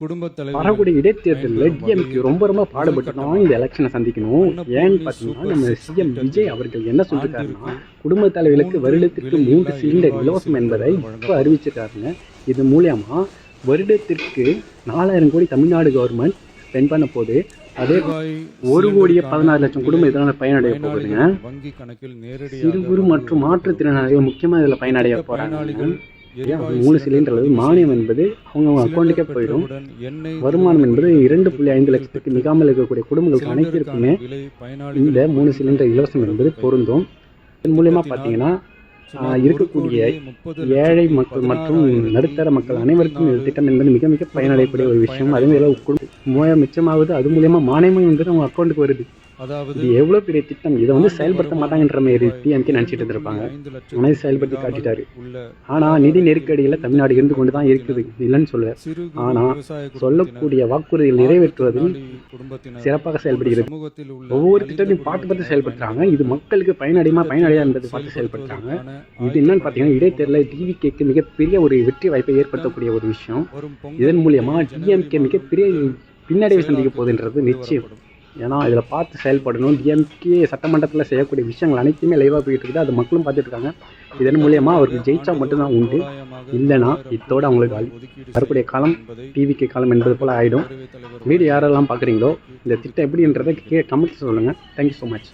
குடும்பத் வரக்கூடிய தலைவர்கள் இடைத்தேர்தலில் டிஎம்கே பயன்பெறும் ரொம்ப வகையில் பாடுபட்டுட்டோம் இந்த பூசப்பட்ட எலெக்ஷனை சந்திக்கணும். ஏன்னு வண்ணப்பொருள் பார்த்தீங்கன்னா சூப்பர் நம்ம சிஎம் விஜய் திட்டத்தில் அவர்கள் என்ன சொல்லியிருக்காருன்னா, ஆண்டிற்கு குடும்ப தலைவர்களுக்கு 3 வருடத்திற்கு 3 விலையில்லா சிலிண்டர் எரிவாயு இலவசம் என்பதை சிலிண்டர்கள் இப்போ வழங்கப்படும். அறிவிச்சிருக்காருங்க. இது மூலியமா வருடத்திற்கு 4000 கோடி தமிழ்நாடு கவர்மெண்ட் ஸ்பெண்ட் பண்ண போது, அதே எரிவாயு 1 கோடியே சிலிண்டருக்கான 16 லட்சம் விலை குடும்பம் இதனால் பயனடைய போகுதுங்க. பயனாளிகளின் வங்கி கணக்கில் நேரடியாக சிறு குறு மற்றும் வழங்கப்படும். மாற்றுத்திறனாளிகள் முக்கியமாக இதில் பயனடைய திட்ட போகிறாங்க. பயனாளிகள் எரிவாயு 3 சிலிண்டர் அளவு சிலிண்டர் மானியம் என்பது அவங்க அக்கௌண்ட்டுக்கே சிலிண்டர் போயிடும். பெற்றவுடன் எண்ணெய் வருமானம் என்பது நிறுவனங்களுக்கு 2.5 லட்சத்துக்கு மிகாமல் இருக்கக்கூடிய குடும்பங்களுக்கு அனைத்திற்குமே சிலிண்டருக்கான விலை இந்த பயனாளிகளின் 3 வங்கி சிலிண்டர் கணக்கில் இலவசம் என்பது திரும்ப பொருந்தும். இதன் மூலியமாக பார்த்தீங்கன்னா சுமார் இருக்கக்கூடிய 1,30,00,000 ஏழை மக்கள் மற்றும் நடுத்தர மக்கள் அனைவருக்கும் இந்த திட்டம் என்பது மிக மிக பயனடையக்கூடிய ஒரு விஷயம். அதே மாதிரி மிச்சமாகுது, அது மூலியமா மானியமும் என்பது அவங்க அக்கௌண்ட்டுக்கு வருது. அதாவது இது எவ்வளோ பெரிய திட்டம்! இதை செயல்படுத்த மாட்டாங்கன்ற மாதிரி டிஎம்கே நினச்சிட்டு இருந்திருப்பாங்க. ஆனால் செயல்படுத்தி காட்டிட்டாரு. ஆனால் நிதி நெருக்கடியில் தமிழ்நாடு இருந்து கொண்டு தான் இருக்குது, இல்லைன்னு சொல்ல. ஆனால் சொல்லக்கூடிய வாக்குறுதிகள் நிறைவேற்றுவதில் சிறப்பாக செயல்படுகிறது. ஒவ்வொரு திட்டத்தையும் பார்த்து செயல்படுத்துறாங்க. இது மக்களுக்கு பயனடையா என்பதை பார்த்து செயல்படுத்துறாங்க. இது என்னன்னு பார்த்தீங்கன்னா, இடைத்தேர்தலில் டிவிகேக்கு மிகப்பெரிய ஒரு வெற்றி வாய்ப்பை ஏற்படுத்தக்கூடிய ஒரு விஷயம். இதன் மூலியமா டிஎம்கே மிகப்பெரிய பின்னடைவை சந்திக்க போகுதுன்றது நிச்சயம். ஏன்னா இதில் பார்த்து செயல்படணும். டிஎம்கே சட்டமன்றத்தில் செய்யக்கூடிய விஷயங்கள் அனைத்துமே லைவாக போயிட்டு இருக்குது, அது மக்களும் பார்த்துட்டு இருக்காங்க. இதன் மூலியமாக அவருக்கு ஜெயிச்சா மட்டும்தான் உண்டு, இல்லைனா இதோட அவங்களுக்கு வரக்கூடிய காலம் டிவிகே காலம் என்பது போல் ஆகிடும். வீடியோ யாரெல்லாம் பார்க்குறீங்களோ இந்த திட்டம் எப்படின்றதை கமெண்ட்ஸ் சொல்லுங்கள். Thank you so much.